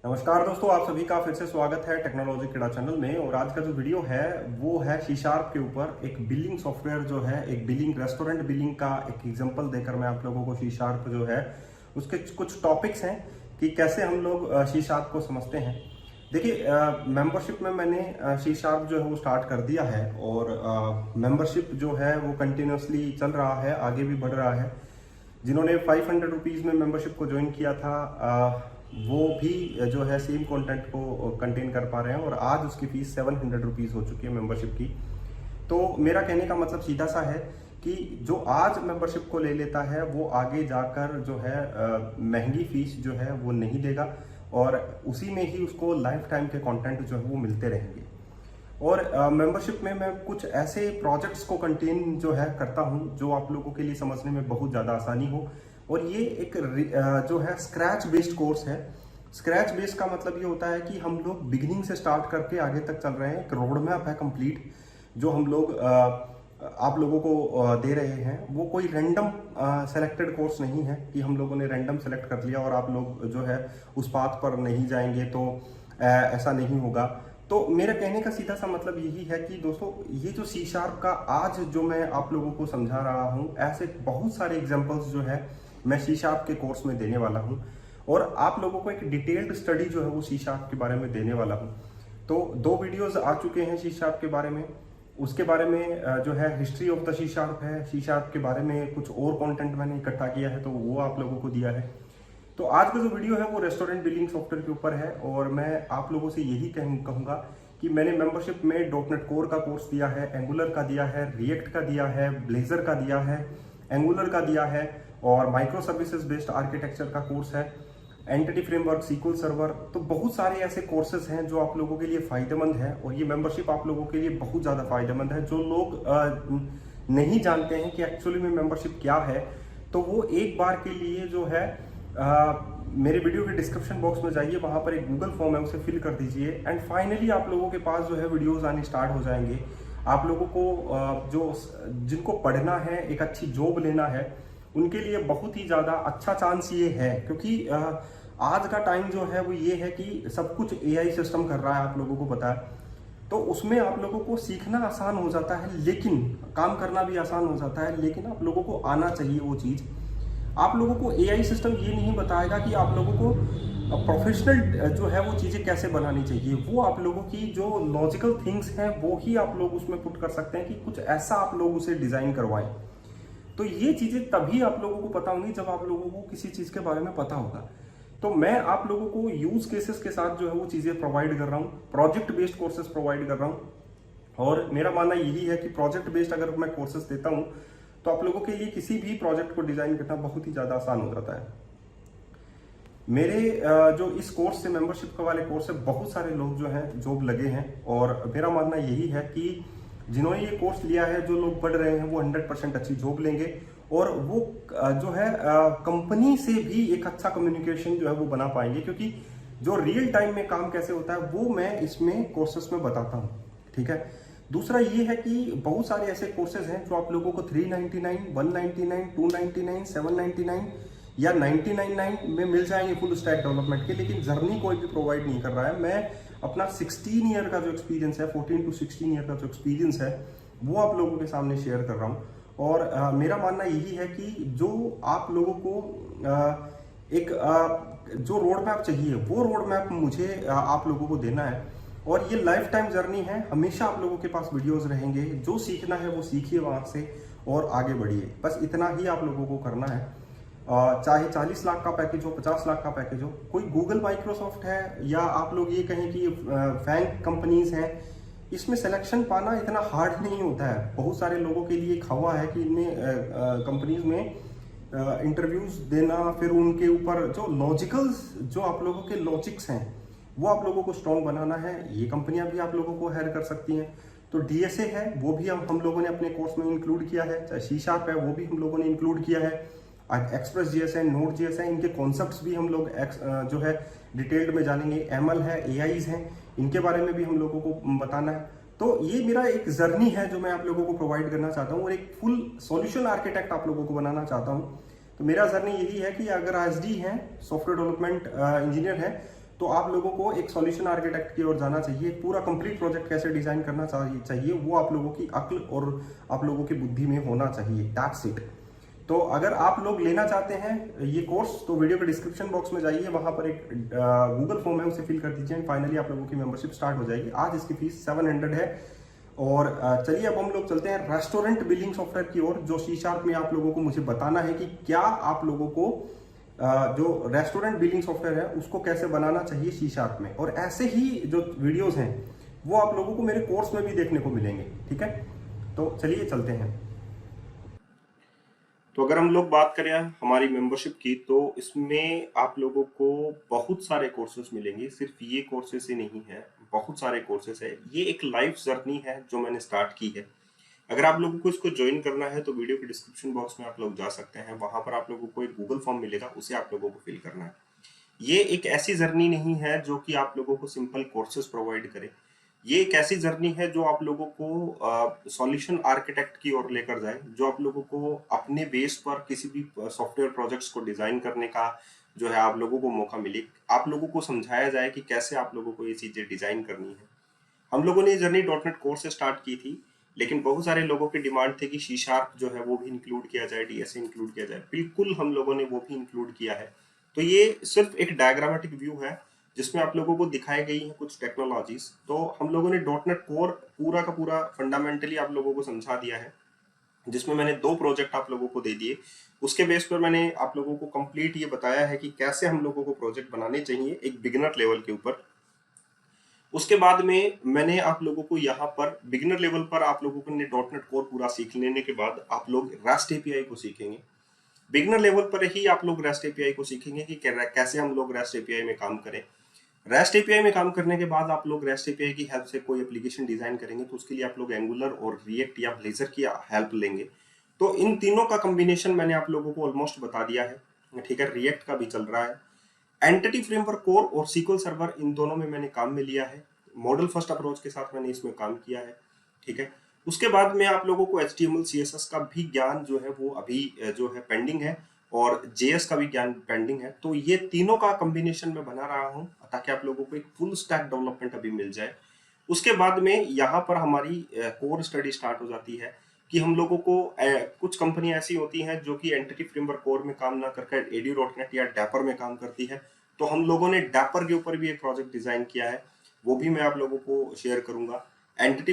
नमस्कार दोस्तों, आप सभी का फिर से स्वागत है टेक्नोलॉजी किड़ा चैनल में। और आज का जो वीडियो है वो है सी शार्प के ऊपर एक बिलिंग सॉफ्टवेयर जो है, एक बिलिंग रेस्टोरेंट बिलिंग का एक एग्जांपल देकर मैं आप लोगों को सी शार्प जो है उसके कुछ टॉपिक्स हैं कि कैसे हम लोग सी शार्प को समझते हैं। देखिए, मेंबरशिप में मैंने सी शार्प जो है वो स्टार्ट कर दिया है और मेंबरशिप जो है वो कंटिन्यूसली चल रहा है, आगे भी बढ़ रहा है। जिन्होंने 500 रुपीज़ में मेंबरशिप को ज्वाइन किया था वो भी जो है सेम कंटेंट को कंटेन कर पा रहे हैं और आज उसकी फीस 700 रुपीज़ हो चुकी है मेंबरशिप की। तो मेरा कहने का मतलब सीधा सा है कि जो आज मेंबरशिप को ले लेता है वो आगे जाकर जो है महंगी फीस जो है वो नहीं देगा और उसी में ही उसको लाइफ टाइम के कंटेंट जो है वो मिलते रहेंगे। और मेंबरशिप में मैं कुछ ऐसे प्रोजेक्ट्स को कंटेन जो है करता हूं जो आप लोगों के लिए समझने में बहुत ज़्यादा आसानी हो। और ये एक जो है स्क्रैच बेस्ड कोर्स है। स्क्रैच बेस्ड का मतलब ये होता है कि हम लोग बिगिनिंग से स्टार्ट करके आगे तक चल रहे हैं। एक रोड मैप है कंप्लीट जो हम लोग आप लोगों को दे रहे हैं। वो कोई रैंडम सेलेक्टेड कोर्स नहीं है कि हम लोगों ने रैंडम सेलेक्ट कर लिया और आप लोग जो है उस पाथ पर नहीं जाएंगे तो ऐसा नहीं होगा। तो मेरा कहने का सीधा सा मतलब यही है कि दोस्तों, ये जो सी शार्प का आज जो मैं आप लोगों को समझा रहा हूँ, ऐसे बहुत सारे एग्जांपल्स जो है मैं सी शार्प के कोर्स में देने वाला हूँ और आप लोगों को एक डिटेल्ड स्टडी जो है वो सी शार्प के बारे में देने वाला हूँ। तो 2 वीडियोस आ चुके हैं सी शार्प के बारे में। उसके बारे में जो है history of the C sharp है। सी शार्प के बारे में कुछ और कंटेंट मैंने इकट्ठा किया है तो वो आप लोगों को दिया है। तो आज का जो वीडियो है वो रेस्टोरेंट बिलिंग सॉफ्टवेयर के ऊपर है और मैं आप लोगों से यही कहूँगा कि मैंने मेंबरशिप में डॉटनेट कोर का कोर्स दिया है, एंगुलर का दिया है, रिएक्ट का दिया है, ब्लेजर का दिया है, एंगुलर का दिया है और माइक्रो सर्विसेज बेस्ड आर्किटेक्चर का कोर्स है, एंटिटी फ्रेमवर्क, सीक्वल सर्वर। तो बहुत सारे ऐसे कोर्सेज हैं जो आप लोगों के लिए फायदेमंद है और ये मेंबरशिप आप लोगों के लिए बहुत ज़्यादा फायदेमंद है। जो लोग नहीं जानते हैं कि एक्चुअली में मेंबरशिप क्या है तो वो एक बार के लिए जो है मेरे वीडियो के डिस्क्रिप्शन बॉक्स में जाइए, वहां पर एक गूगल फॉर्म है उसे फिल कर दीजिए एंड फाइनली आप लोगों के पास जो है वीडियोस आने स्टार्ट हो जाएंगे। आप लोगों को जो जिनको पढ़ना है, एक अच्छी जॉब लेना है, उनके लिए बहुत ही ज़्यादा अच्छा चांस ये है क्योंकि आज का टाइम जो है वो ये है कि सब कुछ एआई सिस्टम कर रहा है, आप लोगों को पता है। तो उसमें आप लोगों को सीखना आसान हो जाता है लेकिन काम करना भी आसान हो जाता है, लेकिन आप लोगों को आना चाहिए वो चीज़। आप लोगों को एआई सिस्टम ये नहीं बताएगा कि आप लोगों को प्रोफेशनल जो है वो चीज़ें कैसे बनानी चाहिए। वो आप लोगों की जो लॉजिकल थिंग्स हैं वो ही आप लोग उसमें पुट कर सकते हैं कि कुछ ऐसा आप लोग उसे डिज़ाइन करवाएं। तो ये चीज़ें तभी आप लोगों को पता होंगी जब आप लोगों को किसी चीज़ के बारे में पता होगा। तो मैं आप लोगों को यूज केसेस के साथ जो है वो चीज़ें प्रोवाइड कर रहा हूँ, प्रोजेक्ट बेस्ड कोर्सेज प्रोवाइड कर रहा हूँ। और मेरा मानना यही है कि प्रोजेक्ट बेस्ड अगर मैं कोर्सेज देता हूँ तो आप लोगों के लिए किसी भी प्रोजेक्ट को डिजाइन करना बहुत ही ज़्यादा आसान हो जाता है। मेरे जो इस कोर्स से मेंबरशिप वाले कोर्स से बहुत सारे लोग जो हैं जॉब लगे हैं और मेरा मानना यही है कि जिन्होंने ये कोर्स लिया है, जो लोग पढ़ रहे हैं वो 100% अच्छी जॉब लेंगे और वो जो है कंपनी से भी एक अच्छा कम्युनिकेशन जो है वो बना पाएंगे क्योंकि जो रियल टाइम में काम कैसे होता है वो मैं इसमें कोर्सेस में बताता हूँ। ठीक है। दूसरा ये है कि बहुत सारे ऐसे कोर्सेज हैं जो आप लोगों को 399, 199, 299, 799 या 999 में मिल जाएंगे फुल स्टैक डेवलपमेंट के, लेकिन जर्नी कोई भी प्रोवाइड नहीं कर रहा है। मैं अपना 16 ईयर का जो एक्सपीरियंस है, 14 to 16 ईयर का जो एक्सपीरियंस है वो आप लोगों के सामने शेयर कर रहा हूँ। और मेरा मानना यही है कि जो आप लोगों को एक जो रोड मैप चाहिए वो रोड मैप मुझे आप लोगों को देना है और ये लाइफ टाइम जर्नी है। हमेशा आप लोगों के पास वीडियोस रहेंगे, जो सीखना है वो सीखिए वहां से और आगे बढ़िए। बस इतना ही आप लोगों को करना है। चाहे 40 लाख का पैकेज हो, 50 लाख का पैकेज हो, कोई गूगल, माइक्रोसॉफ्ट है या आप लोग ये कहें कि फैंक कंपनीज हैं, इसमें सिलेक्शन पाना इतना हार्ड नहीं होता है। बहुत सारे लोगों के लिए एक हवा है कि इनमें कंपनीज में इंटरव्यूज देना, फिर उनके ऊपर जो लॉजिकल जो आप लोगों के लॉजिक्स हैं वो आप लोगों को स्ट्रॉन्ग बनाना है। ये कंपनियां भी आप लोगों को हायर कर सकती हैं। तो डीएसए है वो भी हम लोगों ने अपने कोर्स में इंक्लूड किया है। चाहे सी शार्प है वो भी हम लोगों ने इंक्लूड किया है। एक्सप्रेस जीएस है, नोड जीएस है, इनके कॉन्सेप्ट्स भी हम लोग जो है डिटेल्ड में जानेंगे। एमएल है, एआईज हैं, इनके बारे में भी हम लोगों को बताना है। तो ये मेरा एक जर्नी है जो मैं आप लोगों को प्रोवाइड करना चाहता हूँ और एक फुल सॉल्यूशन आर्किटेक्ट आप लोगों को बनाना चाहता हूँ। तो मेरा जर्नी यही है कि अगर एसडी है, सॉफ्टवेयर डेवलपमेंट इंजीनियर है, तो आप लोगों को एक सॉल्यूशन आर्किटेक्ट की ओर जाना चाहिए। पूरा कंप्लीट प्रोजेक्ट कैसे डिजाइन करना चाहिए वो आप लोगों की अक्ल और आप लोगों की बुद्धि में होना चाहिए। That's it. तो अगर आप लोग लेना चाहते हैं ये कोर्स तो वीडियो के डिस्क्रिप्शन बॉक्स में जाइए, वहां पर एक गूगल फॉर्म है, उसे फिल कर दीजिए एंड फाइनली आप लोगों की मेंबरशिप स्टार्ट हो जाएगी। आज इसकी फीस 700 है। और चलिए अब हम लोग चलते हैं रेस्टोरेंट बिलिंग सॉफ्टवेयर की ओर, जो सी शार्प में आप लोगों को मुझे बताना है कि क्या आप लोगों को जो रेस्टोरेंट बिलिंग सॉफ्टवेयर है उसको कैसे बनाना चाहिए सी शार्प में। और ऐसे ही जो वीडियोस हैं वो आप लोगों को मेरे कोर्स में भी देखने को मिलेंगे। ठीक है, तो चलिए चलते हैं। तो अगर हम लोग बात करें हमारी मेंबरशिप की, तो इसमें आप लोगों को बहुत सारे कोर्सेज मिलेंगे। सिर्फ ये कोर्सेज ही नहीं है, बहुत सारे कोर्सेज है। ये एक लाइफ जर्नी है जो मैंने स्टार्ट की है। अगर आप लोगों को इसको ज्वाइन करना है तो वीडियो के डिस्क्रिप्शन बॉक्स में आप लोग जा सकते हैं, वहां पर आप लोगों को एक गूगल फॉर्म मिलेगा, उसे आप लोगों को फिल करना है। ये एक ऐसी जर्नी नहीं है जो कि आप लोगों को सिंपल कोर्सेज प्रोवाइड करे। ये एक ऐसी जर्नी है जो आप लोगों को सॉल्यूशन आर्किटेक्ट की ओर लेकर जाए, जो आप लोगों को अपने बेस पर किसी भी सॉफ्टवेयर प्रोजेक्ट्स को डिजाइन करने का जो है आप लोगों को मौका मिले। आप लोगों को समझाया जाए कि कैसे आप लोगों को ये चीजें डिजाइन करनी है। हम लोगों ने ये जर्नी डॉटनेट कोर्स से स्टार्ट की थी, लेकिन बहुत सारे लोगों की डिमांड थी कि सी शार्प जो है वो भी इंक्लूड किया जाए, डीएसए इंक्लूड किया जाए। बिल्कुल हम लोगों ने वो भी इंक्लूड किया है। तो ये सिर्फ एक डायग्रामेटिक व्यू है जिसमें आप लोगों को दिखाई गई है कुछ टेक्नोलॉजीज। तो हम लोगों ने डॉटनेट कोर पूरा का पूरा फंडामेंटली आप लोगों को समझा दिया है, जिसमें मैंने 2 प्रोजेक्ट आप लोगों को दे दिए। उसके बेस पर मैंने आप लोगों को कंप्लीट ये बताया है कि कैसे हम लोगों को प्रोजेक्ट बनाने चाहिए एक बिगिनर लेवल के ऊपर। उसके बाद में मैंने आप लोगों को यहाँ पर बिगिनर लेवल पर आप लोगों को डॉटनेट कोर पूरा सीख लेने के बाद आप लोग रेस्ट एपीआई को सीखेंगे। बिगिनर लेवल पर ही आप लोग रेस्ट एपीआई को सीखेंगे कि कैसे हम लोग रेस्ट एपीआई में काम करें। रेस्ट एपीआई में काम करने के बाद आप लोग रेस्ट एपीआई की हेल्प से कोई एप्लीकेशन डिजाइन करेंगे, तो उसके लिए आप लोग एंगुलर और रिएक्ट या ब्लेजर की हेल्प लेंगे। तो इन तीनों का कॉम्बिनेशन मैंने आप लोगों को ऑलमोस्ट बता दिया है। ठीक है, रिएक्ट का भी चल रहा है। एंटिटी फ्रेमवर्क कोर और सीक्वल सर्वर, इन दोनों में मैंने काम में लिया है। मॉडल फर्स्ट अप्रोच के साथ मैंने इसमें काम किया है। ठीक है, उसके बाद में आप लोगों को HTML CSS का भी ज्ञान जो है वो अभी जो है पेंडिंग है, और JS का भी ज्ञान पेंडिंग है। तो ये तीनों का कॉम्बिनेशन मैं बना रहा हूं ताकि आप लोगों को एक फुल स्टैक डेवलपमेंट अभी मिल जाए। उसके बाद में यहाँ पर हमारी कोर स्टडी स्टार्ट हो जाती है कि हम लोगों को कुछ कंपनियां ऐसी होती हैं जो कि एंटिटी फ्रेमवर्क कोर में काम ना करके एडू.नेट या डैपर में काम करती है। तो हम लोगों ने डैपर के ऊपर भी एक प्रोजेक्ट डिजाइन किया है, वो भी मैं आप लोगों को शेयर करूंगा। एंटिटी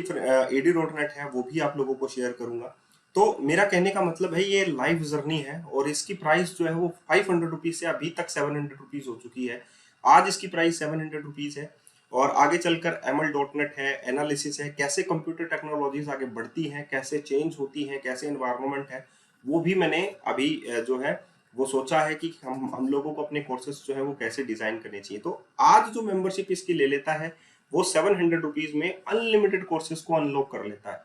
एडू.नेट है वो भी आप लोगों को शेयर करूंगा। तो मेरा कहने का मतलब है ये लाइव जर्नी है, और इसकी प्राइस जो है वो 500 रुपीज से अभी तक 700 रुपीज हो चुकी है। आज इसकी प्राइस 700 रुपीज है, और आगे चलकर ML.NET है, एनालिसिस है, कैसे कंप्यूटर टेक्नोलॉजीज आगे बढ़ती हैं, कैसे चेंज होती हैं, कैसे एनवायरनमेंट है, वो भी मैंने अभी जो है वो सोचा है कि हम लोगों को अपने कोर्सेज जो है वो कैसे डिजाइन करने चाहिए। तो आज जो मेंबरशिप इसकी ले लेता है वो 700 रुपीज में अनलिमिटेड कोर्सेज को अनलॉक कर लेता है।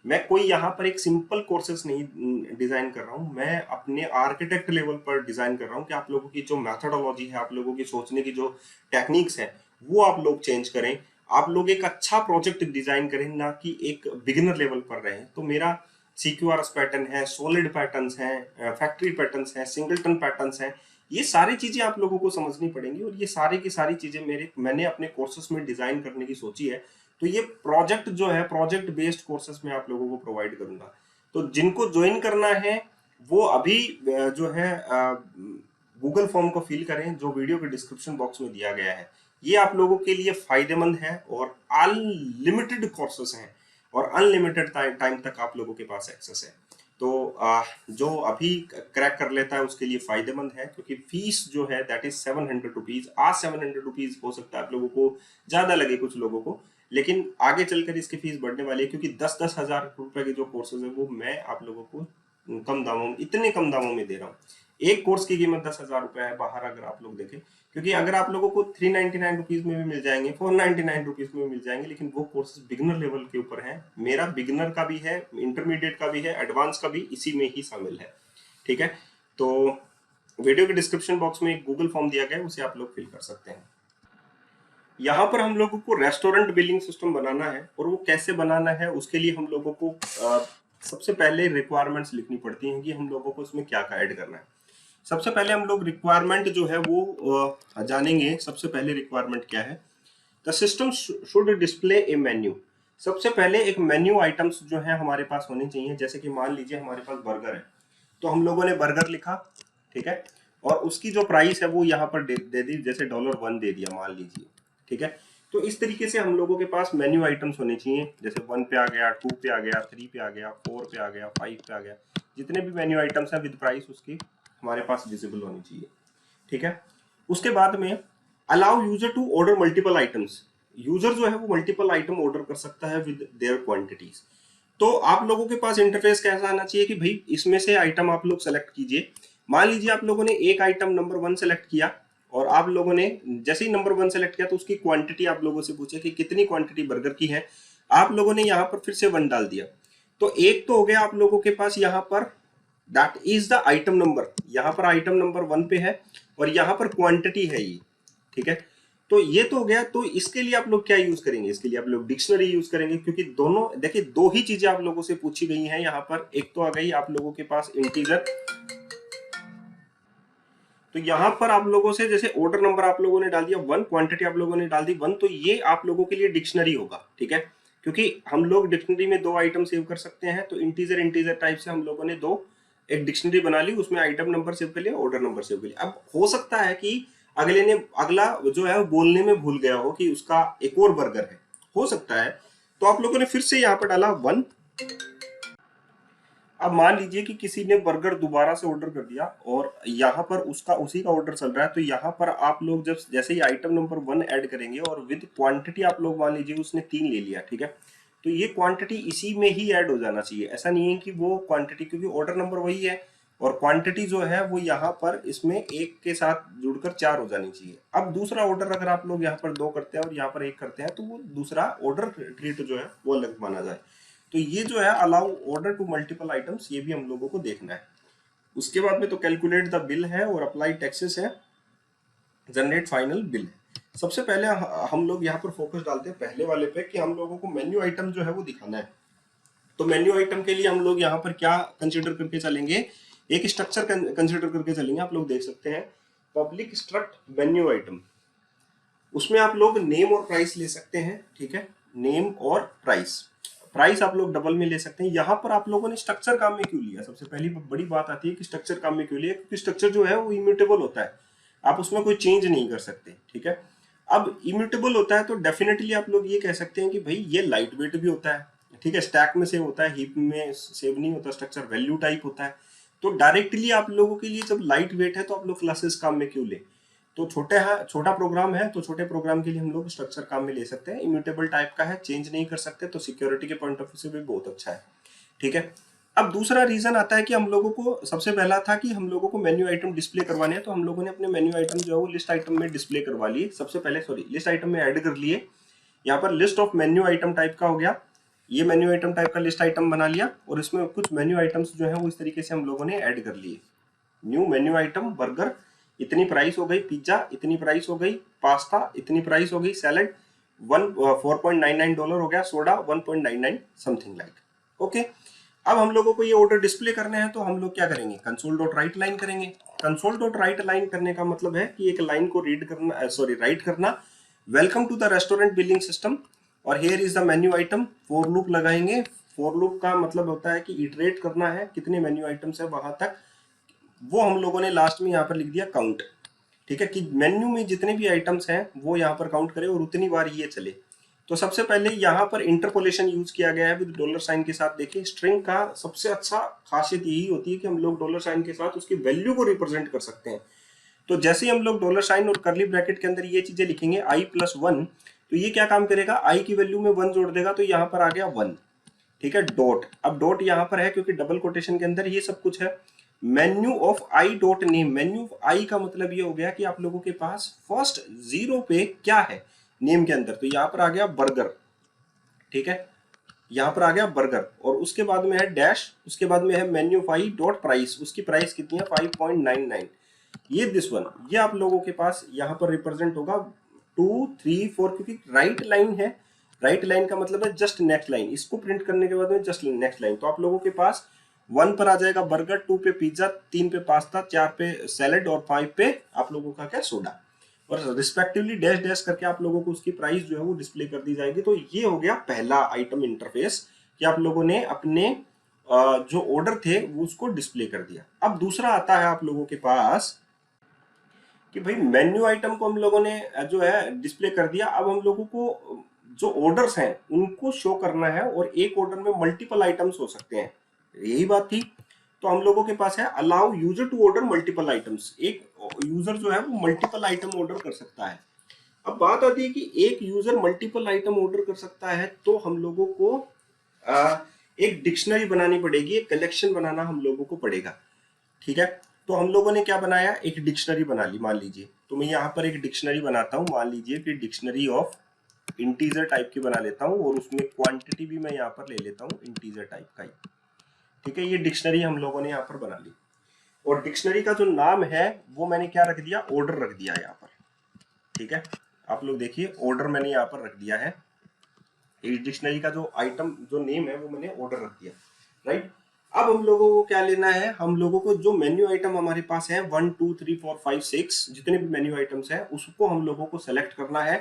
मैं कोई यहाँ पर एक सिंपल कोर्सेज नहीं डिजाइन कर रहा हूँ, मैं अपने आर्किटेक्ट लेवल पर डिजाइन कर रहा हूँ कि आप लोगों की जो मैथडोलॉजी है, आप लोगों की सोचने की जो टेक्निक्स है वो आप लोग चेंज करें, आप लोग एक अच्छा प्रोजेक्ट डिजाइन करें, ना कि एक बिगिनर लेवल पर रहें। तो मेरा CQRS पैटर्न है, सॉलिड पैटर्न्स हैं, फैक्ट्री पैटर्न्स हैं, सिंगलटन पैटर्न्स हैं, ये सारी चीजें आप लोगों को समझनी पड़ेंगी, और ये सारी की सारी चीजें मैंने अपने कोर्सेस में डिजाइन करने की सोची है। तो ये प्रोजेक्ट जो है प्रोजेक्ट बेस्ड कोर्सेस में आप लोगों को प्रोवाइड करूंगा। तो जिनको ज्वाइन करना है वो अभी जो है गूगल फॉर्म को फिल करें जो वीडियो के डिस्क्रिप्शन बॉक्स में दिया गया है। ये आप लोगों के लिए फायदेमंद है, और अनलिमिटेड कोर्सेस हैं, और अनलिमिटेड टाइम तक आप लोगों के पास एक्सेस है। तो जो अभी क्रैक कर लेता है उसके लिए फायदेमंद है, क्योंकि फीस जो है दैट इज 700 रुपीज। आज 700 रुपीज हो सकता है आप लोगों को ज्यादा लगे कुछ लोगों को, लेकिन आगे चलकर इसकी फीस बढ़ने वाली है, क्योंकि 10-10 हजार रुपए के जो कोर्सेज है वो मैं आप लोगों को कम दामों में, इतने कम दामों में दे रहा हूँ। एक कोर्स की कीमत 10,000 रुपए है बाहर, अगर आप लोग देखें, क्योंकि अगर आप लोगों को 399 रुपीज में भी मिल जाएंगे, 499 रुपीज में भी मिल जाएंगे, लेकिन वो कोर्सेज बिगिनर लेवल के ऊपर है। मेरा बिगिनर का भी है, इंटरमीडिएट का भी है, एडवांस का भी इसी में ही शामिल है। ठीक है, तो वीडियो के डिस्क्रिप्शन बॉक्स में एक गूगल फॉर्म दिया गया है, उसे आप लोग फिल कर सकते हैं। यहाँ पर हम लोगों को रेस्टोरेंट बिलिंग सिस्टम बनाना है, और वो कैसे बनाना है उसके लिए हम लोगों को सबसे पहले रिक्वायरमेंट्स लिखनी पड़ती हैं कि हम लोगों को इसमें क्या क्या ऐड करना है। सबसे पहले हम लोग रिक्वायरमेंट जो है वो जानेंगे। सबसे पहले रिक्वायरमेंट क्या है? The system should display A menu. सबसे पहले एक मेन्यू आइटम्स जो है हमारे पास होने चाहिए। जैसे कि मान लीजिए हमारे पास बर्गर है, तो हम लोगों ने बर्गर लिखा, ठीक है, और उसकी जो प्राइस है वो यहाँ पर दे दी, जैसे $1 दे दिया मान लीजिए, ठीक है। तो इस तरीके से हम लोगों के पास मेन्यू आइटम्स होने चाहिए। जैसे 1 पे आ गया, 2 पे आ गया, 3 पे आ गया, 4 पे आ गया, 5 पे आ गया, जितने भी मेन्यू आइटम्स हैं विद प्राइस उसकी हमारे पास विजिबल होनी चाहिए, ठीक है। उसके बाद में allow user to order multiple items. User जो है वो मल्टीपल आइटम ऑर्डर कर सकता है विद देयर क्वांटिटीज। तो आप लोगों के पास इंटरफेस कैसा आना चाहिए कि भाई इसमें से आइटम आप लोग सेलेक्ट कीजिए। मान लीजिए आप लोगों ने एक आइटम नंबर 1 सेलेक्ट किया, और आप लोगों ने जैसे ही नंबर 1 सेलेक्ट किया तो उसकी क्वांटिटी आप लोगों से पूछे कि कितनी क्वांटिटी बर्गर की है। आप लोगों ने यहाँ पर फिर से 1 डाल दिया, तो एक तो हो गया आप लोगों के पास यहाँ पर that is the item number. यहाँ पर आइटम नंबर 1 पे है और यहाँ पर क्वांटिटी है ये, ठीक है। तो ये तो हो गया। तो इसके लिए आप लोग क्या यूज करेंगे? इसके लिए आप लोग डिक्शनरी यूज करेंगे, क्योंकि दोनों देखिए दो ही चीजें आप लोगों से पूछी गई हैं यहाँ पर। एक तो आ गई आप लोगों के पास इंटीजर, तो यहाँ पर आप लोगों से जैसे ऑर्डर नंबर आप लोगों ने डाल दिया 1, क्वांटिटी आप लोगों ने डाल दी 1, तो ये आप लोगों के लिए डिक्शनरी होगा, ठीक है। क्योंकि हम लोग डिक्शनरी में 2 आइटम सेव कर सकते हैं, तो इंटीजर टाइप से हम लोगों ने एक डिक्शनरी बना ली, उसमें आइटम नंबर सेव कर लिया, ऑर्डर नंबर सेव कर लिया। अब हो सकता है कि अगला जो है वो बोलने में भूल गया हो कि उसका एक और बर्गर है, हो सकता है। तो आप लोगों ने फिर से यहाँ पर डाला 1। अब मान लीजिए कि किसी ने बर्गर दोबारा से ऑर्डर कर दिया और यहाँ पर उसका उसी का ऑर्डर चल रहा है, तो यहाँ पर आप लोग जब जैसे ही आइटम नंबर 1 ऐड करेंगे और विद क्वांटिटी आप लोग मान लीजिए उसने 3 ले लिया, ठीक है, तो ये क्वांटिटी इसी में ही ऐड हो जाना चाहिए। ऐसा नहीं है कि वो क्वांटिटी, क्योंकि ऑर्डर नंबर वही है और क्वांटिटी जो है वो यहाँ पर इसमें 1 के साथ जुड़कर 4 हो जानी चाहिए। अब दूसरा ऑर्डर अगर आप लोग यहाँ पर 2 करते हैं और यहाँ पर 1 करते हैं, तो वो दूसरा ऑर्डर ट्रीट जो है वो अलग माना जाए। तो ये जो है allow order to multiple items, ये भी हम लोगों को देखना है। उसके बाद में तो कैलकुलेट द बिल है और अप्लाई टैक्सेस है, जनरेट फाइनल बिल है। सबसे पहले हम लोग यहाँ पर फोकस डालते हैं पहले वाले पे कि हम लोगों को मेन्यू आइटम जो है वो दिखाना है। तो मेन्यू आइटम के लिए हम लोग यहाँ पर क्या कंसिडर करके चलेंगे? एक स्ट्रक्चर कंसिडर करके चलेंगे। आप लोग देख सकते हैं पब्लिक स्ट्रक्ट मेन्यू आइटम, उसमें आप लोग नेम और प्राइस ले सकते हैं, ठीक है, नेम और प्राइस आप लोग डबल में ले सकते हैं। यहाँ पर आप लोगों ने स्ट्रक्चर काम में क्यों लिया? सबसे पहली बड़ी बात आती है कि स्ट्रक्चर काम में क्यों लिया, क्योंकि स्ट्रक्चर जो है वो इम्यूटेबल होता है, आप उसमें कोई चेंज नहीं कर सकते, ठीक है। अब इम्यूटेबल होता है तो डेफिनेटली आप लोग ये कह सकते हैं कि भाई ये लाइट वेट भी होता है, ठीक है, स्टैक में सेव होता है, हीप में सेव नहीं होता, स्ट्रक्चर वैल्यू टाइप होता है। तो डायरेक्टली आप लोगों के लिए जब लाइट वेट है तो आप लोग क्लासेस काम में क्यों ले? तो छोटा प्रोग्राम है, तो छोटे प्रोग्राम के लिए हम लोग स्ट्रक्चर काम में ले सकते हैं। इम्यूटेबल टाइप का है, चेंज नहीं कर सकते, तो सिक्योरिटी के पॉइंट ऑफ व्यू से भी बहुत अच्छा है, ठीक है। अब दूसरा रीजन आता है कि हम लोगों को सबसे पहला था कि हम लोगों को मेन्यू आइटम डिस्प्ले करवाने हैं, तो हम लोगों ने अपने मेन्यू आइटम जो है वो लिस्ट आइटम में डिस्प्ले करवा लिए। सबसे पहले लिस्ट आइटम में ऐड कर लिए। यहाँ पर list of menu item type का हो गया, ये मेन्यू आइटम टाइप का लिस्ट आइटम बना लिया और इसमें कुछ मेन्यू आइटम्स जो है वो इस तरीके से हम लोगों ने ऐड कर लिए। न्यू मेन्यू आइटम बर्गर इतनी प्राइस हो गई, पिज्जा इतनी प्राइस हो गई, पास्ता इतनी प्राइस हो गई, सैलड $4.99 हो गया, सोडा 1.99 समथिंग लाइक। ओके, अब हम लोगों को ये ऑर्डर डिस्प्ले करने हैं, तो हम लोग क्या करेंगे? कंसोल डॉट राइट लाइन करेंगे। कंसोल डॉट राइट लाइन करने का मतलब है कि एक लाइन को राइट करना, welcome to the restaurant billing system और here is the menu item. For loop लगाएंगे। फॉर लूप का मतलब होता है कि इटरेट करना है, कितने मेन्यू आइटम्स है वहां तक, वो हम लोगों ने लास्ट में यहाँ पर लिख दिया काउंट, ठीक है, कि मेन्यू में जितने भी आइटम्स हैं वो यहाँ पर काउंट करें और उतनी बार ये चले। तो सबसे पहले यहाँ पर इंटरपोलेशन यूज किया गया है विद डॉलर साइन के साथ। देखिए स्ट्रिंग का सबसे अच्छा खासियत यही होती है कि हम लोग डॉलर साइन के साथ उसकी वैल्यू को रिप्रेजेंट कर सकते हैं। तो जैसे ही हम लोग डॉलर साइन और कर्ली ब्रैकेट के अंदर ये चीजें लिखेंगे i+1, तो ये क्या काम करेगा? i की वैल्यू में 1 जोड़ देगा, तो यहाँ पर आ गया 1, ठीक है। डॉट, अब डॉट यहाँ पर है क्योंकि डबल कोटेशन के अंदर ये सब कुछ है। Menu of I dot name, menu of I का मतलब ये हो गया कि आप लोगों के पास फर्स्ट 0 पे क्या है नेम के अंदर, तो यहाँ पर आ गया बर्गर, ठीक है, यहाँ पर आ गया बर्गर और उसके बाद में है डैश, उसके बाद में है menu of I dot price, उसकी प्राइस कितनी है 5.99, ये दिस वन, ये आप लोगों के पास यहाँ पर रिप्रेजेंट होगा 2 3 4, क्योंकि राइट लाइन है। राइट लाइन का मतलब है जस्ट नेक्स्ट लाइन, इसको प्रिंट करने के बाद में जस्ट नेक्स्ट लाइन, तो आप लोगों के पास 1 पर आ जाएगा बर्गर, 2 पे पिज्जा, 3 पे पास्ता, 4 पे सैलेड और 5 पे आप लोगों का क्या सोडा, और रिस्पेक्टिवली डैश डैश करके आप लोगों को उसकी प्राइस जो है वो डिस्प्ले कर दी जाएगी। तो ये हो गया पहला आइटम इंटरफेस कि आप लोगों ने अपने जो ऑर्डर थे वो उसको डिस्प्ले कर दिया। अब दूसरा आता है आप लोगों के पास कि भाई मेन्यू आइटम को हम लोगों ने जो है डिस्प्ले कर दिया। अब हम लोगों को जो ऑर्डर्स हैं उनको शो करना है, और एक ऑर्डर में मल्टीपल आइटम्स हो सकते हैं, यही बात थी। तो हम लोगों के पास है allow user to order multiple items, एक यूजर जो है वो मल्टीपल आइटम ऑर्डर कर सकता है। अब बात आती है कि एक यूजर मल्टीपल आइटम ऑर्डर कर सकता है, तो हम लोगों को एक डिक्शनरी बनानी पड़ेगी, एक कलेक्शन बनाना हम लोगों को पड़ेगा, ठीक है। तो हम लोगों ने क्या बनाया, एक डिक्शनरी बना ली। मान लीजिए, तो मैं यहाँ पर एक डिक्शनरी बनाता हूँ, मान लीजिए कि डिक्शनरी ऑफ इंटीजर टाइप की बना लेता हूँ, और उसमें क्वांटिटी भी मैं यहाँ पर ले लेता हूँ इंटीजर टाइप का ही, ठीक है। ये डिक्शनरी हम लोगों ने यहाँ पर बना ली, और डिक्शनरी का जो नाम है वो मैंने क्या रख दिया, ऑर्डर रख दिया यहाँ पर, ठीक है। आप लोग देखिए, ऑर्डर मैंने यहाँ पर रख दिया है। इस डिक्शनरी का जो आइटम जो नेम है वो मैंने ऑर्डर रख दिया, राइट। अब हम लोगों को क्या लेना है, हम लोगों को जो मेन्यू आइटम हमारे पास है 1 2 3 4 5 6 जितने भी मेन्यू आइटम्स है उसको हम लोगों को सेलेक्ट करना है।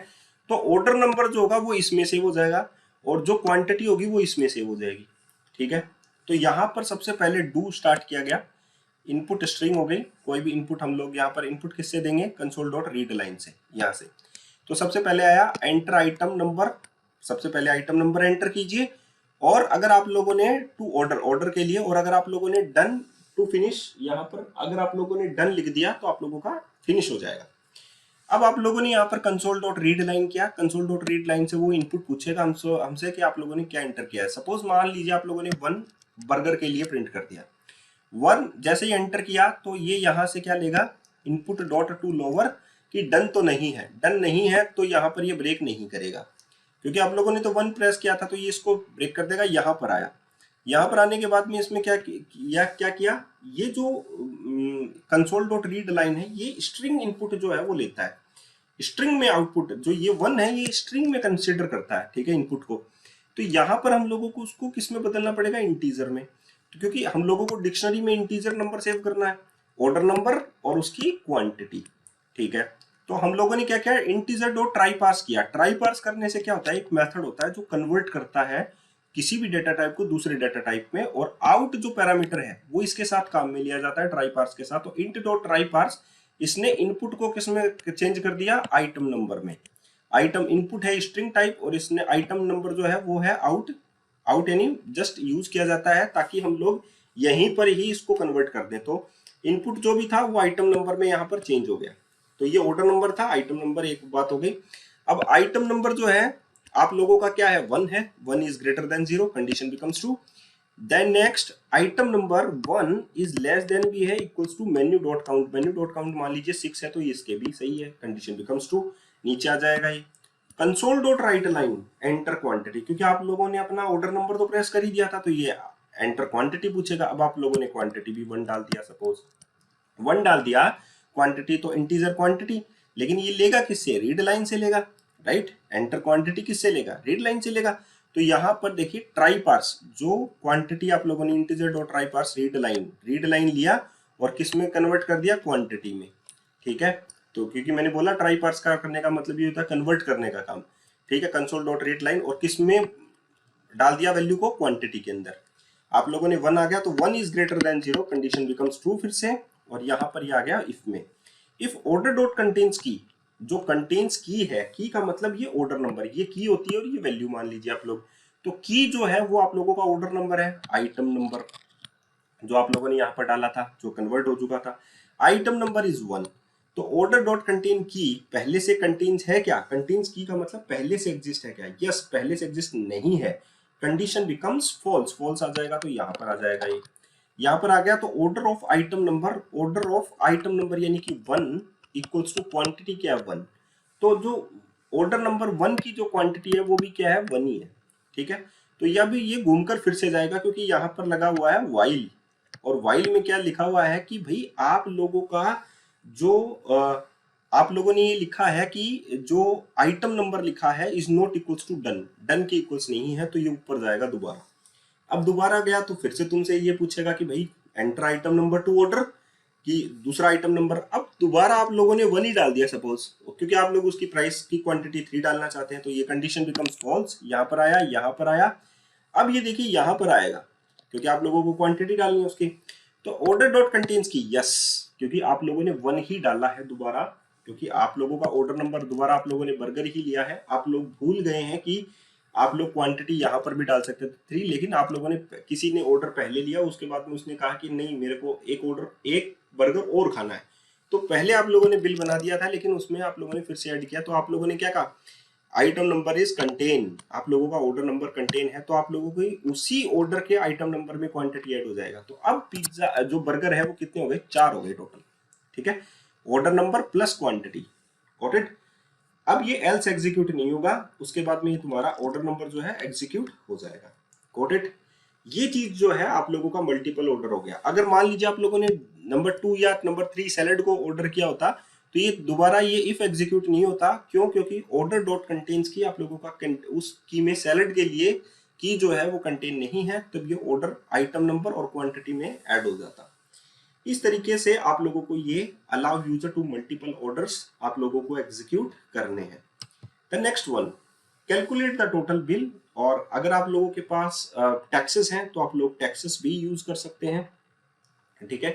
तो ऑर्डर नंबर जो होगा वो इसमें सेव हो जाएगा, और जो क्वांटिटी होगी वो इसमें सेव हो जाएगी, ठीक है। तो यहाँ पर सबसे पहले डू स्टार्ट किया गया, इनपुट स्ट्रिंग हो गई, कोई भी इनपुट हम लोग यहाँ पर इनपुट किससे देंगे, कंसोल डॉट रीड लाइन से, यहाँ से। तो सबसे पहले आया एंटर आइटम नंबर, सबसे पहले आइटम नंबर एंटर कीजिए, और अगर आप लोगों ने टू ऑर्डर, ऑर्डर के लिए, और अगर आप लोगों ने डन टू फिनिश, यहाँ पर अगर आप लोगों ने डन लिख दिया तो आप लोगों का फिनिश हो जाएगा। अब आप लोगों ने यहाँ पर कंसोल डॉट रीड लाइन किया, कंसोल डॉट रीड लाइन से वो इनपुट पूछेगा हमसे कि आप लोगों ने क्या एंटर किया है। सपोज मान लीजिए आप लोगों ने 1 बर्गर के लिए प्रिंट कर दिया, 1 जैसे ही एंटर किया तो ये यहाँ से क्या लेगा, इनपुट डॉट टू लोअर कि डन तो नहीं है, डन नहीं है तो यहाँ पर ये ब्रेक नहीं करेगा, क्योंकि आप लोगों ने तो 1 प्रेस किया था, तो ये इसको ब्रेक कर देगा। यहाँ पर आया, यहाँ पर आने के बाद में इसमें क्या किया, ये जो कंसोल डॉट रीड लाइन है ये स्ट्रिंग इनपुट जो है वो लेता है, स्ट्रिंग में आउटपुट जो ये 1 है ये स्ट्रिंग में कंसिडर करता है, ठीक है, इनपुट को। तो यहाँ पर हम लोगों को उसको किस में बदलना पड़ेगा, इंटीजर में, तो क्योंकि हम लोगों को डिक्शनरी में इंटीजर नंबर सेव करना है, ऑर्डर नंबर और उसकी क्वांटिटी, ठीक है। तो हम लोगों ने क्या किया, इंटीजर डॉट ट्राई पास किया। ट्राई पास करने से क्या होता है, एक मेथड होता है जो कन्वर्ट करता है किसी भी डेटा टाइप को दूसरे डेटा टाइप में, और आउट जो पैरामीटर है वो इसके साथ काम में लिया जाता है, ट्राई पार्स के साथ। तो इंट डॉट ट्राई पार्स, इसने इनपुट को किस में चेंज कर दिया, आइटम नंबर में। आइटम इनपुट है स्ट्रिंग टाइप, और इसने आइटम नंबर जो है वो है आउट, आउट यानी जस्ट यूज किया जाता है ताकि हम लोग यहीं पर ही इसको कन्वर्ट कर दें। तो इनपुट जो भी था वो आइटम नंबर में यहाँ पर चेंज हो गया। तो ये ऑर्डर नंबर था, आइटम नंबर एक बात हो गई। अब आइटम नंबर जो है आप लोगों का क्या है, 1 है, 1 is greater than 0, condition becomes true. Then next item number 1 is less than भी है, equals to menu dot count, menu dot count मान लीजिए 6 है तो ये इसके भी सही है, कंडीशन बिकम्स ट्रू, नीचे आ जाएगा ये। Console dot right line enter quantity, क्योंकि आप लोगों ने अपना ऑर्डर नंबर तो प्रेस कर ही दिया था, तो ये एंटर क्वांटिटी पूछेगा। अब आप लोगों ने क्वांटिटी भी 1 डाल दिया, सपोज 1 डाल दिया, क्वांटिटी तो इंटीजर क्वांटिटी, लेकिन ये लेगा किससे, रीड लाइन से लेगा, राइट। एंटर क्वांटिटी किससे लेगा, रीड लाइन से लेगा। तो यहाँ पर देखिए ट्राई पार्स, जो क्वांटिटी आप लोगों ने integer dot try parse read line लिया और किस में कन्वर्ट कर दिया, क्वांटिटी में, ठीक है। तो क्योंकि मैंने बोला ट्राई पार्स का करने का मतलब ये होता है कन्वर्ट करने का काम, ठीक है। कंसोल डॉट रीड लाइन, और किस में डाल दिया वैल्यू को, क्वांटिटी के अंदर। आप लोगों ने 1 आ गया तो 1 is greater than 0, condition becomes true फिर से, और यहाँ पर ये आ गया इफ में। इफ ऑर्डर डॉट कंटेन्स की, जो कंटेन्स की है, की का मतलब ये ऑर्डर नंबर, ये की होती है और ये वैल्यू मान लीजिए आप लोग। तो की जो है वो आप लोगों का ऑर्डर नंबर है, आइटम नंबर जो आप लोगों ने यहाँ पर डाला था जो कन्वर्ट हो चुका था, आइटम नंबर इज 1। तो ऑर्डर डॉट कंटेन की पहले से कंटेन्स है क्या, कंटेन्स की का मतलब पहले से एग्जिस्ट है क्या, यस पहले से एग्जिस्ट नहीं है, कंडीशन बिकम्स फॉल्स, फॉल्स आ जाएगा तो यहाँ पर आ जाएगा ये, यहाँ पर आ गया। तो order of item number, order of item number यानी कि 1 इक्वल्स टू क्वांटिटी क्या है, 1। तो जो ऑर्डर नंबर 1 की जो क्वांटिटी है वो भी क्या है, 1 ही है, ठीक है। तो यह भी ये घूमकर फिर से जाएगा, क्योंकि यहाँ पर लगा हुआ है वाइल, और वाइल में क्या लिखा हुआ है कि भाई आप लोगों का जो आप लोगों ने ये लिखा है कि जो आइटम नंबर लिखा है is not equals to done, done के इक्वल्स नहीं है, तो ये ऊपर जाएगा दोबारा। अब दोबारा गया तो फिर से तुमसे ये पूछेगा कि भाई enter item number two order, कि दूसरा आइटम नंबर। अब दोबारा आप लोगों ने 1 ही डाल दिया सपोज, क्योंकि आप लोग उसकी प्राइस की क्वांटिटी 3 डालना चाहते हैं, तो ये कंडीशन बिकम्स फॉल्स। यहाँ पर आया, यहाँ पर आया। अब ये देखिए यहाँ पर आएगा, क्योंकि आप लोगों को क्वांटिटी डालनी है उसकी। तो ऑर्डर डॉट कंटेन्स की यस, क्योंकि आप लोगों ने 1 ही डाला है दोबारा, क्योंकि आप लोगों का ऑर्डर नंबर दोबारा आप लोगों ने बर्गर ही लिया है। आप लोग भूल गए हैं कि आप लोग क्वांटिटी यहाँ पर भी डाल सकते थे 3, लेकिन आप लोगों ने, किसी ने ऑर्डर पहले लिया, उसके बाद में उसने कहा कि नहीं मेरे को एक बर्गर और खाना है, तो पहले आप लोगों ने बिल बना दिया था, लेकिन उसमें आप लोगों ने फिर से ऐड किया। तो आप लोगों ने क्या कहा, आइटम नंबर इज कंटेन, आप लोगों का ऑर्डर नंबर कंटेन है, तो आप लोगों को उसी ऑर्डर के आइटम नंबर में क्वांटिटी ऐड हो जाएगा। तो अब पिज्जा जो बर्गर है वो कितने हो गए, 4 हो गए टोटल। ठीक है, order number plus quantity, got it. अब ये एल्स एग्जीक्यूट नहीं होगा, उसके बाद में ये तुम्हारा ऑर्डर नंबर जो है एग्जीक्यूट हो जाएगा, गॉट इट। ये चीज जो है आप लोगों का मल्टीपल ऑर्डर हो गया। अगर मान लीजिए आप लोगों ने नंबर 2 या नंबर 3 सैलेड को ऑर्डर किया होता, तो ये दोबारा ये इफ एग्जीक्यूट नहीं होता। क्यों? क्योंकि ऑर्डर डॉट कंटेन्स की आप लोगों का उस की में सैलेड के लिए की जो है वो कंटेन नहीं है, तब ये ऑर्डर आइटम नंबर और क्वांटिटी में ऐड हो जाता। इस तरीके से आप लोगों को ये allow user to multiple orders आप लोगों को एग्जीक्यूट करने हैं। The next one, calculate the total bill. और अगर आप लोगों के पास टैक्सेस हैं तो आप लोग टैक्सेस भी यूज कर सकते हैं। ठीक है,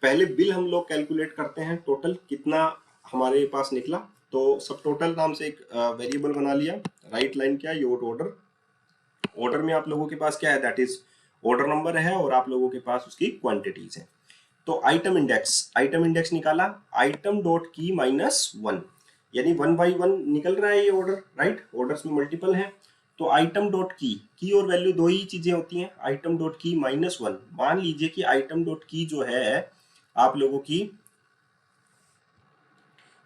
पहले बिल हम लोग कैलकुलेट करते हैं, टोटल कितना हमारे पास निकला। तो सब टोटल नाम से एक वेरिएबल बना लिया, राइट लाइन क्या, योर ऑर्डर। ऑर्डर में आप लोगों के पास क्या है, दैट इज ऑर्डर नंबर है, और आप लोगों के पास उसकी क्वांटिटीज है। तो आइटम इंडेक्स निकाला, आइटम डॉट की -1, यानी 1 बाई 1 निकल रहा है ये ऑर्डर, राइट। ऑर्डर्स में मल्टीपल है, तो आइटम डॉट की और वैल्यू 2 ही चीजें होती हैं। आइटम डॉट की -1, मान लीजिए कि आइटम डॉट की जो है आप लोगों की,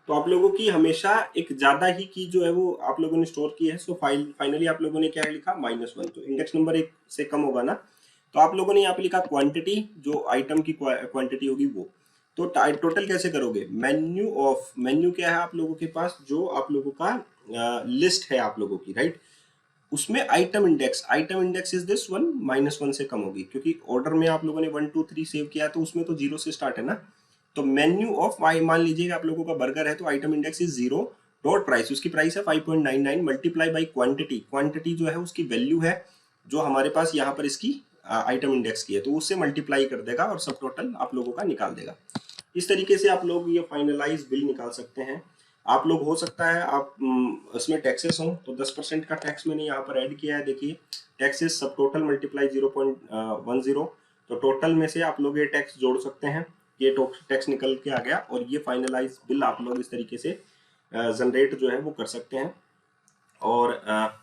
तो आप लोगों की हमेशा एक ज्यादा ही की जो है वो आप लोगों ने स्टोर की है। सो फाइनली आप लोगों ने क्या लिखा, -1, तो इंडेक्स नंबर 1 से कम होगा ना। तो आप लोगों ने यहाँ पे लिखा क्वांटिटी, जो आइटम की क्वांटिटी होगी वो। तो टोटल कैसे करोगे, मेन्यू क्या है आप लोगों के पास, जो आप लोगों का लिस्ट है आप लोगों की, राइट। उसमें item index is this one, -1 से कम होगी, क्योंकि ऑर्डर में आप लोगों ने 1 2 3 सेव किया है, तो उसमें तो 0 से स्टार्ट है ना। तो मेन्यू ऑफ, मान लीजिए आप लोगों का बर्गर है, तो item index is 0 dot price, उसकी प्राइस है 5.99 मल्टीप्लाई बाई क्वांटिटी जो है उसकी वैल्यू है, जो हमारे पास यहाँ पर इसकी आइटम इंडेक्स की है, तो उससे मल्टीप्लाई कर देगा और सब टोटल आप लोगों का निकाल देगा। इस तरीके से आप लोग ये फाइनलाइज बिल निकाल सकते हैं। आप लोग, हो सकता है आप इसमें टैक्सेस हो, तो 10% का टैक्स मैंने यहाँ पर ऐड किया है। देखिए टैक्सेस सब टोटल मल्टीप्लाई 0.10, तो टोटल में से आप लोग ये टैक्स जोड़ सकते हैं। ये टैक्स निकल के आ गया, और ये फाइनलाइज बिल आप लोग इस तरीके से जनरेट जो है वो कर सकते हैं, और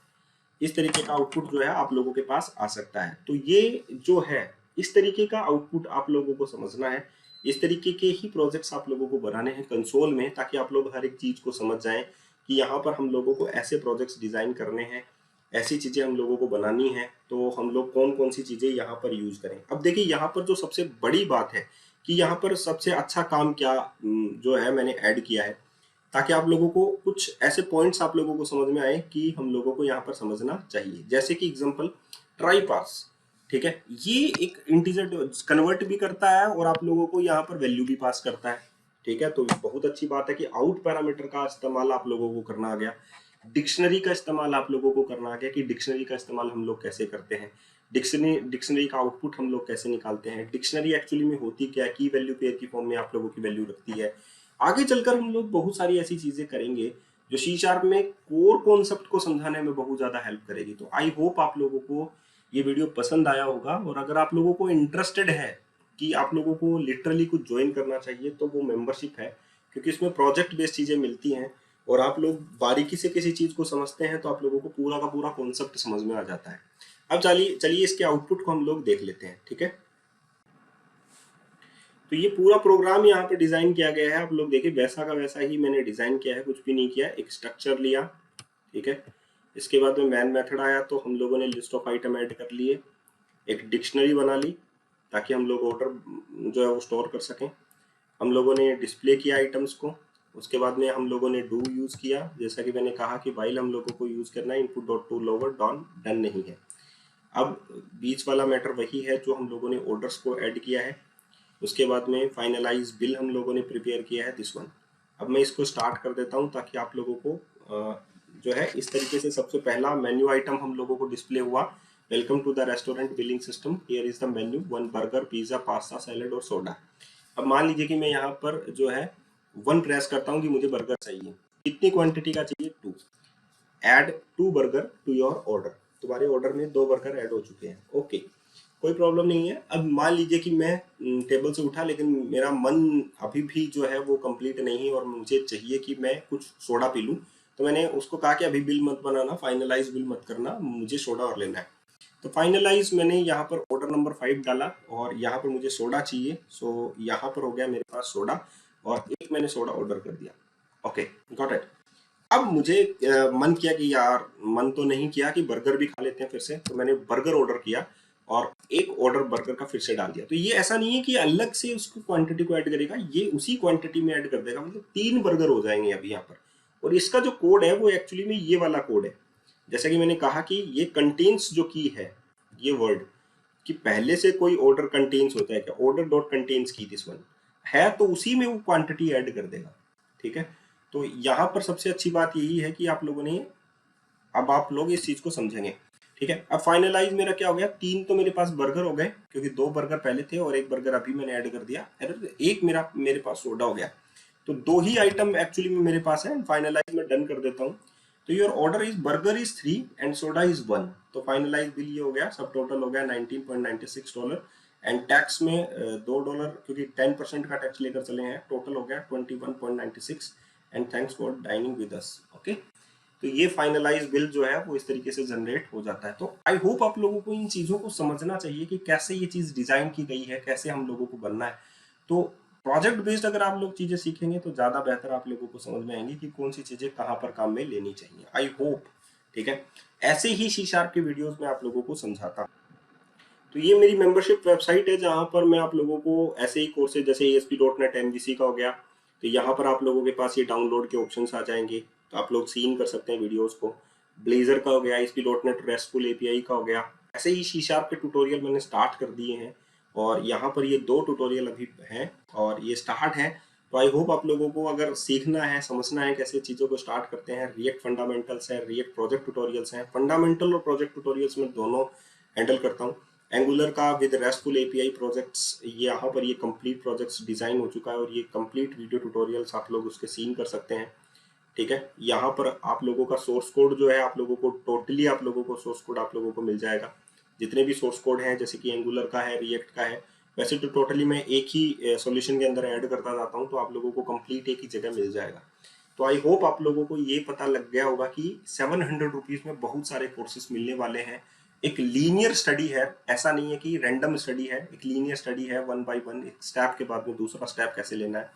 इस तरीके का आउटपुट जो है आप लोगों के पास आ सकता है। तो ये जो है, इस तरीके का आउटपुट आप लोगों को समझना है। इस तरीके के ही प्रोजेक्ट्स आप लोगों को बनाने हैं कंसोल में, ताकि आप लोग हर एक चीज को समझ जाएं कि यहाँ पर हम लोगों को ऐसे प्रोजेक्ट्स डिजाइन करने हैं, ऐसी चीजें हम लोगों को बनानी है, तो हम लोग कौन कौन सी चीजें यहाँ पर यूज करें। अब देखिए यहाँ पर जो सबसे बड़ी बात है कि यहाँ पर सबसे अच्छा काम क्या जो है मैंने ऐड किया है, ताकि आप लोगों को कुछ ऐसे पॉइंट्स आप लोगों को समझ में आए कि हम लोगों को यहाँ पर समझना चाहिए। जैसे कि एग्जांपल ट्राई पास, ठीक है, ये एक इंटीजर कन्वर्ट भी करता है और आप लोगों को यहाँ पर वैल्यू भी पास करता है। ठीक है, तो बहुत अच्छी बात है कि आउट पैरामीटर का इस्तेमाल आप लोगों को करना आ गया। डिक्शनरी का इस्तेमाल आप लोगों को करना आ गया कि डिक्शनरी का इस्तेमाल हम लोग कैसे करते हैं, डिक्शनरी का आउटपुट हम लोग कैसे निकालते हैं, डिक्शनरी एक्चुअली में होती क्या है, की वैल्यू पेयर की फॉर्म में आप लोगों की वैल्यू रखती है। आगे चलकर हम लोग बहुत सारी ऐसी चीजें करेंगे जो सी शार्प में कोर कॉन्सेप्ट को समझाने में बहुत ज्यादा हेल्प करेगी। तो आई होप आप लोगों को ये वीडियो पसंद आया होगा, और अगर आप लोगों को इंटरेस्टेड है कि आप लोगों को लिटरली कुछ ज्वाइन करना चाहिए, तो वो मेंबरशिप है, क्योंकि इसमें प्रोजेक्ट बेस्ड चीजें मिलती हैं, और आप लोग बारीकी से किसी चीज को समझते हैं तो आप लोगों को पूरा का पूरा कॉन्सेप्ट समझ में आ जाता है। अब चलिए इसके आउटपुट को हम लोग देख लेते हैं। ठीक है, तो ये पूरा प्रोग्राम यहाँ पे डिजाइन किया गया है। आप लोग देखिए वैसा का वैसा ही मैंने डिजाइन किया है, कुछ भी नहीं किया। एक स्ट्रक्चर लिया, ठीक है, इसके बाद में मैन मेथड आया, तो हम लोगों ने लिस्ट ऑफ आइटम ऐड कर लिए। एक डिक्शनरी बना ली ताकि हम लोग ऑर्डर जो है वो स्टोर कर सकें। हम लोगों ने डिस्प्ले किया आइटम्स को। उसके बाद में हम लोगों ने डू यूज किया, जैसा कि मैंने कहा कि वाइल हम लोगों को यूज करना है, input dot to lower done done नहीं है। अब बीच वाला मैटर वही है जो हम लोगों ने ऑर्डर्स को ऐड किया है, उसके बाद में फाइनलाइज बिल हम लोगों ने प्रिपेयर किया है, दिस वन। अब मैं इसको स्टार्ट कर देता हूँ ताकि आप लोगों को जो है इस तरीके से सबसे पहला मेन्यू आइटम हम लोगों को डिस्प्ले हुआ, welcome to the restaurant billing system, here is the menu, 1 burger, pizza, pasta, salad और सोडा। अब मान लीजिए कि मैं यहाँ पर जो है 1 प्रेस करता हूँ कि मुझे बर्गर चाहिए, कितनी क्वांटिटी का चाहिए, 2, add 2 burger to your order, तुम्हारे ऑर्डर में 2 बर्गर ऐड हो चुके हैं, ओके, कोई प्रॉब्लम नहीं है। अब मान लीजिए कि मैं टेबल से उठा लेकिन मेरा मन अभी भी जो है वो कंप्लीट नहीं और मुझे चाहिए कि मैं कुछ सोडा पी लूं, तो मैंने उसको कहा कि अभी बिल मत बनाना, फाइनलाइज बिल मत करना, मुझे सोडा और लेना है। तो फाइनलाइज मैंने यहाँ पर ऑर्डर नंबर 5 डाला और यहाँ पर मुझे सोडा चाहिए, सो यहाँ पर हो गया मेरे पास सोडा और एक मैंने सोडा ऑर्डर कर दिया, ओके, गॉट इट। अब मुझे मन किया कि यार, मन तो नहीं किया कि बर्गर भी खा लेते हैं फिर से, तो मैंने बर्गर ऑर्डर किया और एक ऑर्डर बर्गर का फिर से डाल दिया। तो ये ऐसा नहीं है कि अलग से उसको क्वांटिटी को ऐड करेगा, ये उसी क्वांटिटी में ऐड कर देगा, मतलब 3 बर्गर हो जाएंगे अभी यहाँ पर। और इसका जो कोड है वो एक्चुअली में ये वाला कोड है, जैसा कि मैंने कहा कि ये कंटेन्स जो की है, ये वर्ड कि पहले से कोई ऑर्डर कंटेन्स होता है क्या, ऑर्डर डॉट कंटेन्स की, दिस वन है, तो उसी में वो क्वांटिटी ऐड कर देगा, ठीक है। तो यहाँ पर सबसे अच्छी बात यही है कि आप लोगों ने, अब आप लोग इस चीज को समझेंगे, ठीक है। अब फाइनलाइज मेरा क्या हो गया, 3 तो मेरे पास बर्गर हो गए क्योंकि 2 बर्गर पहले थे और एक बर्गर अभी मैंने ऐड कर दिया, एक मेरा मेरे पास सोडा हो गया, तो 2 ही आइटम एक्चुअली में मेरे पास है। फाइनलाइज में डन कर देता हूँ, तो your order is burger is 3 and soda is 1, तो फाइनलाइज बिल ये हो गया, सब टोटल हो गया $19.96 एंड टैक्स में $2 क्योंकि 10% का टैक्स लेकर चले हैं, टोटल हो गया 21.96 and thanks for dining with us, okay. तो ये फाइनलाइज बिल जो है वो इस तरीके से जनरेट हो जाता है। तो आई होप आप लोगों को इन चीज़ों को समझना चाहिए कि कैसे ये चीज़ डिजाइन की गई है, कैसे हम लोगों को बनना है। तो प्रोजेक्ट बेस्ड अगर आप लोग चीज़ें सीखेंगे तो ज़्यादा बेहतर आप लोगों को समझ में आएंगे कि कौन सी चीज़ें कहाँ पर काम में लेनी चाहिए, आई होप, ठीक है। ऐसे ही सी शार्प के वीडियोज में आप लोगों को समझाता हूँ। तो ये मेरी मेंबरशिप वेबसाइट है जहाँ पर मैं आप लोगों को ऐसे ही कोर्सेज जैसे ASP.NET MVC का हो गया, तो यहाँ पर आप लोगों के पास ये डाउनलोड के ऑप्शंस आ जाएंगे, तो आप लोग सीन कर सकते हैं वीडियोस को। ब्लेजर का हो गया, ASP.NET RESTful API का हो गया, ऐसे ही C# के ट्यूटोरियल मैंने स्टार्ट कर दिए हैं और यहाँ पर ये 2 ट्यूटोरियल अभी हैं और ये स्टार्ट है। तो आई होप आप लोगों को अगर सीखना है, समझना है कैसे चीज़ों को स्टार्ट करते हैं, रिएक्ट फंडामेंटल्स है, रिएक्ट प्रोजेक्ट ट्यूटोरियल्स हैं, फंडामेंटल और प्रोजेक्ट ट्यूटोरियल्स में दोनों हैंडल करता हूँ। एंगुलर का विद रेस्टफुल एपीआई प्रोजेक्ट्स, ये यहाँ पर ये कंप्लीट प्रोजेक्ट्स डिजाइन हो चुका है और ये कंप्लीट वीडियो ट्यूटोरियल्स आप लोग उसके सीन कर सकते हैं, ठीक है। यहाँ पर आप लोगों का सोर्स कोड जो है, आप लोगों को टोटली आप लोगों को सोर्स कोड आप लोगों को मिल जाएगा, जितने भी सोर्स कोड हैं, जैसे कि एंगुलर का है, रिएक्ट का है, वैसे तो टोटली मैं एक ही सॉल्यूशन के अंदर ऐड करता जाता हूँ, तो आप लोगों को कंप्लीट एक ही जगह मिल जाएगा। तो आई होप आप लोगों को ये पता लग गया होगा कि 700 रुपीज में बहुत सारे कोर्सेज मिलने वाले हैं। एक लीनियर स्टडी है, ऐसा नहीं है कि रैंडम स्टडी है, एक लीनियर स्टडी है, 1 बाय 1, एक स्टेप के बाद में दूसरा स्टेप कैसे लेना है,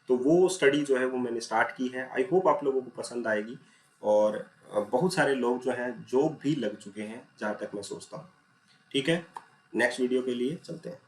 तो वो स्टडी जो है वो मैंने स्टार्ट की है। आई होप आप लोगों को पसंद आएगी और बहुत सारे लोग जो हैं जॉब भी लग चुके हैं जहाँ तक मैं सोचता हूँ, ठीक है। नेक्स्ट वीडियो के लिए चलते हैं।